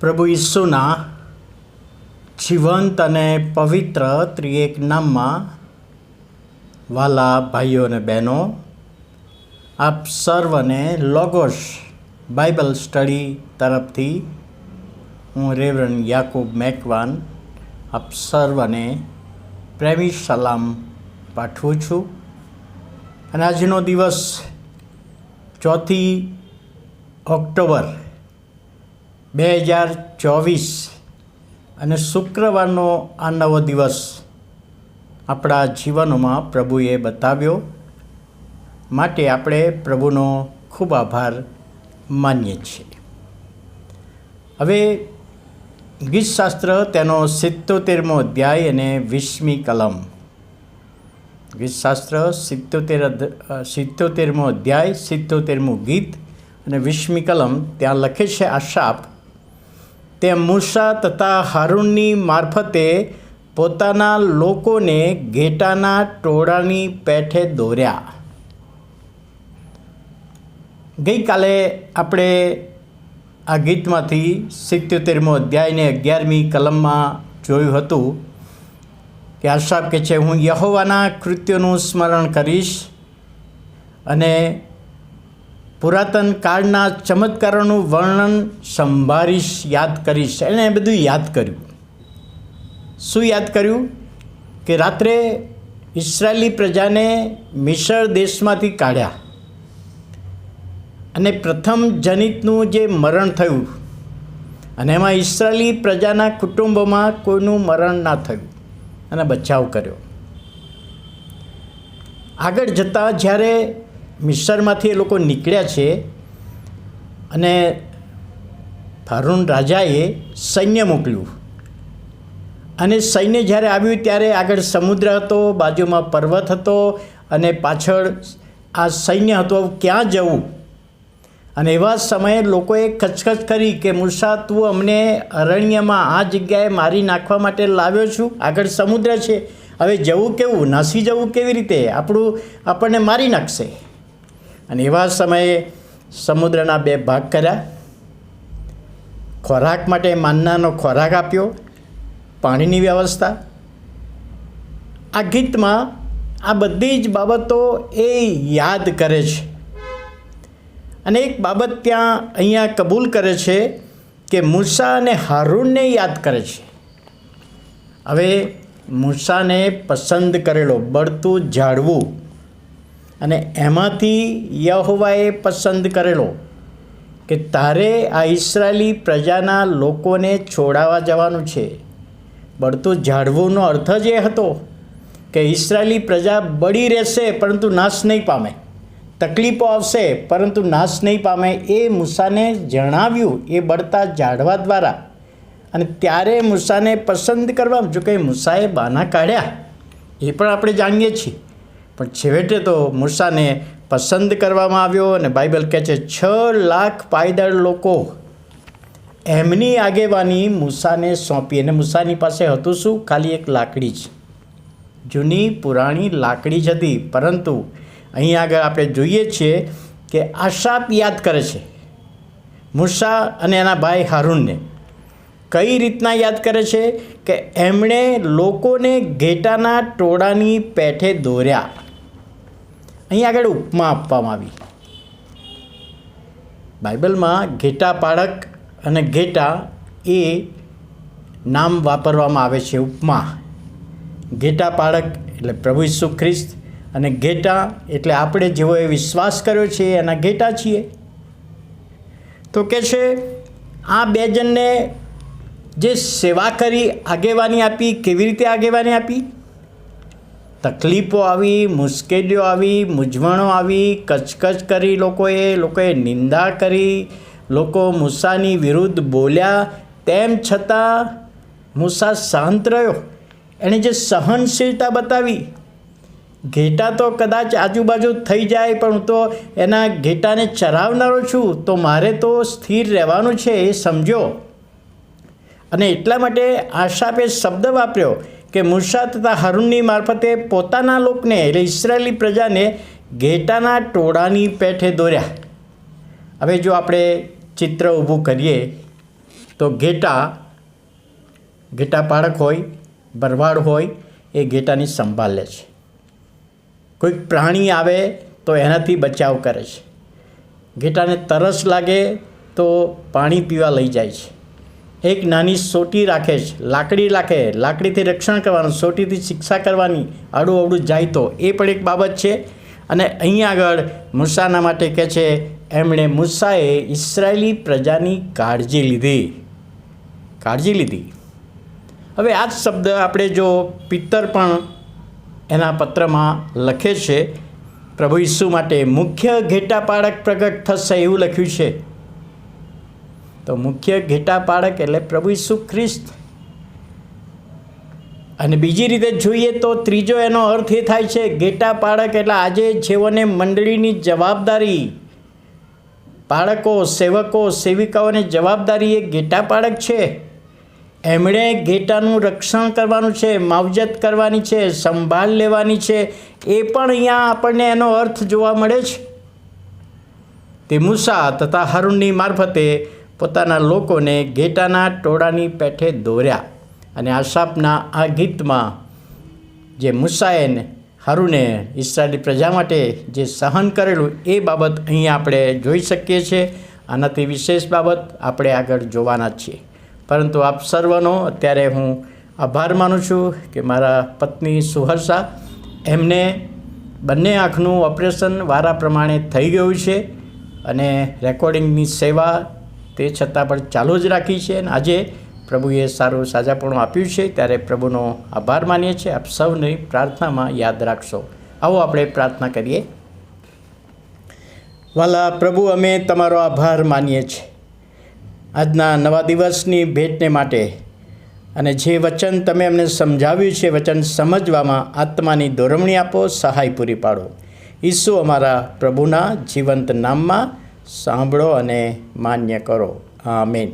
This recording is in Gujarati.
પ્રભુ ઈસુના જીવંત અને પવિત્ર ત્રિએક નામમાં વાલા ભાઈઓ અને બહેનો, આપ સર્વને લોગોસ બાઇબલ સ્ટડી તરફથી હું રેવરન્ડ યાકૂબ મેકવાન આપ સર્વને પ્રેમી સલામ પાઠવું છું. અને આજનો દિવસ 4 ઓક્ટોબર 2024 અને શુક્રવારનો આ નવો દિવસ આપણા જીવનોમાં પ્રભુએ બતાવ્યો, માટે આપણે પ્રભુનો ખૂબ આભાર માનીએ છીએ. હવે ગીતશાસ્ત્ર તેનો 77મો અધ્યાય અને 20મી કલમ. ગીતશાસ્ત્ર 77મો અધ્યાય 77મું ગીત અને 20મી કલમ. ત્યાં લખે છે, આશાપ તે મૂસા તથા હારૂનની મારફતે પોતાના લોકોને ઘેટાના ટોળાની પેઠે દોર્યા. ગઈકાલે આપણે આ ગીતમાંથી 77મો અધ્યાયને 11મી કલમમાં જોયું હતું કે આશાપ કહે છે, હું યહોવાના કૃત્યોનું સ્મરણ કરીશ અને પુરાતન કાળના ચમત્કારોનું વર્ણન સંભાળીશ, યાદ કરીશ. એણે બધું યાદ કર્યું. શું યાદ કર્યું? કે રાત્રે ઇસ્રાયેલી પ્રજાને મિસર દેશમાંથી કાઢ્યા અને પ્રથમ જનિતનું જે મરણ થયું અને એમાં ઇસ્રાયેલી પ્રજાના કુટુંબોમાં કોઈનું મરણ ના થયું અને બચાવ કર્યો. આગળ જતાં જ્યારે મિસરમાંથી એ લોકો નીકળ્યા છે અને ફારૂન રાજાએ સૈન્ય મોકલ્યું અને સૈન્ય જ્યારે આવ્યું ત્યારે આગળ સમુદ્ર હતો, બાજુમાં પર્વત હતો અને પાછળ આ સૈન્ય હતું. ક્યાં જવું? અને એવા સમયે લોકોએ ખચખચ કરી કે મૂસા, તું અમને અરણ્યમાં આ જગ્યાએ મારી નાખવા માટે લાવ્યો છું? આગળ સમુદ્ર છે, હવે જવું કેવું? નાસી જવું કેવી રીતે? આપણને મારી નાખશે. અને એવા સમયે સમુદ્રના 2 ભાગ કર્યા. ખોરાક માટે માન્નાનો ખોરાક આપ્યો, પાણીની વ્યવસ્થા. આ ગીતમાં આ બધી જ બાબતો એ યાદ કરે છે. અને એક બાબત ત્યાં અહીંયા કબૂલ કરે છે કે મૂસા અને હારૂનને યાદ કરે છે. હવે મૂસાને પસંદ કરેલો બળતું ઝાડવું અને એમાંથી યહોવાએ પસંદ કરેલો કે તારે આ ઇસ્રાયેલી પ્રજાના લોકોને છોડાવવા જવાનું છે. બળતું ઝાડવુંનો અર્થ જ એ હતો કે ઇસ્રાયેલી પ્રજા બળી રહેશે પરંતુ નાશ નહીં પામે, તકલીફો આવશે પરંતુ નાશ નહીં પામે. એ મૂસાને જણાવ્યું એ બળતા ઝાડવા દ્વારા. અને ત્યારે મૂસાને પસંદ કરવા, જો કે મૂસાએ બાના કાઢ્યા એ પણ આપણે જાણીએ છીએ, પણ છેવટે તો મૂસાને પસંદ કરવામાં આવ્યો. અને બાઇબલ કહે છે 6 લાખ પાયદળ લોકો એમની આગેવાની મૂસાને સોંપી. અને મૂસાની પાસે હતું શું? ખાલી એક લાકડી જ, જૂની પુરાણી લાકડી જ હતી. પરંતુ અહીં આગળ આપણે જોઈએ છીએ કે આશાપ યાદ કરે છે મૂસા અને એના ભાઈ હારૂનને. કઈ રીતના યાદ કરે છે? કે એમણે લોકોને ઘેટાના ટોળાની પેઠે દોર્યા. અહીં આગળ ઉપમા આપવામાં આવી. બાઇબલમાં ઘેટા પાળક અને ઘેટા એ નામ વાપરવામાં આવે છે, ઉપમા. ઘેટા પાળક એટલે પ્રભુ ઈસુ ખ્રિસ્ત અને ઘેટા એટલે આપણે જેઓએ વિશ્વાસ કર્યો છે એના ઘેટા છીએ. તો કે છે આ 2 જણને જે સેવા કરી, આગેવાની આપી. કેવી રીતે આગેવાની આપી? તકલીફો આવી, મુશ્કેલીઓ આવી, મૂંઝવણો આવી, કચકચ કરી લોકોએ નિંદા કરી, લોકો મૂસાની વિરુદ્ધ બોલ્યા. તેમ છતાં મૂસા શાંત રહ્યો. એણે જે સહનશીલતા બતાવી. ઘેટા તો કદાચ આજુબાજુ થઈ જાય, પણ હું તો એના ઘેટાને ચરાવનારો છું, તો મારે તો સ્થિર રહેવાનું છે, એ સમજો. અને એટલા માટે આશાપે શબ્દ વાપર્યો કે મૂસા તથા હારૂનની મારફતે પોતાના લોકને એટલે ઇસ્રાયેલી પ્રજાને ઘેટાના ટોળાની પેઠે દોર્યા. હવે જો આપણે ચિત્ર ઊભું કરીએ તો ઘેટા પાળક હોય, ભરવાડ હોય, એ ઘેટાની સંભાળ લે છે. કોઈક પ્રાણી આવે તો એનાથી બચાવ કરે છે. ઘેટાને તરસ લાગે તો પાણી પીવા લઈ જાય છે. એક નાની સોટી રાખે છે, લાકડીથી રક્ષણ કરવાનું, સોટીથી શિક્ષા કરવાની, આડું જાય તો એ પણ એક બાબત છે. અને અહીં આગળ મૂસાના માટે કહે છે, મૂસાએ ઇસ્રાયેલી પ્રજાની કાળજી લીધી. હવે આ જ શબ્દ આપણે જો પિત્તર પણ એના પત્રમાં લખે છે, પ્રભુ ઈસુ માટે મુખ્ય ઘેટા પાળક પ્રગટ થશે એવું લખ્યું છે. તો મુખ્ય ઘેટા પાળક એટલે પ્રભુ ઈસુ ખ્રિસ્ત. અને બીજી રીતે જોઈએ તો ત્રીજો એનો અર્થ એ થાય છે, ઘેટા પાળક એટલે આજે જેઓને મંડળીની જવાબદારી, પાળકો, સેવકો, સેવિકાઓની જવાબદારી એ ઘેટા પાળક છે. એમણે ઘેટાનું રક્ષણ કરવાનું છે, માવજત કરવાની છે, સંભાળ લેવાની છે. એ પણ અહીંયા આપણને એનો અર્થ જોવા મળે છે. તે મૂસા તથા હારૂનની મારફતે પોતાના લોકોને ઘેટાના ટોળાની પેઠે દોર્યા. અને આસાપના આ ગીતમાં જે મૂસાએ હારૂને ઇસ્રાયેલી પ્રજા માટે જે સહન કરેલું એ બાબત અહીં આપણે જોઈ શકીએ છીએ. આનાથી વિશેષ બાબત આપણે આગળ જોવાના જ છીએ. પરંતુ આપ સર્વનો અત્યારે હું આભાર માનું છું કે મારા પત્ની સુહર્ષા, એમને બંને આંખનું ઓપરેશન વારા પ્રમાણે થઈ ગયું છે અને રેકોર્ડિંગની સેવા તે છતાં પણ ચાલુ જ રાખી છે. અને આજે પ્રભુએ સારું સાજાપણું આપ્યું છે, ત્યારે પ્રભુનો આભાર માનીએ છીએ. આપ સૌની પ્રાર્થનામાં યાદ રાખશો. આવો આપણે પ્રાર્થના કરીએ. વાલા પ્રભુ, અમે તમારો આભાર માનીએ છીએ આજના નવા દિવસની ભેટને માટે, અને જે વચન તમે અમને સમજાવ્યું છે, વચન સમજવામાં આત્માની દોરવણી આપો, સહાય પૂરી પાડો. ઈસુ અમારા પ્રભુના જીવંત નામમાં સાંભળો અને માન્ય કરો. આમેન.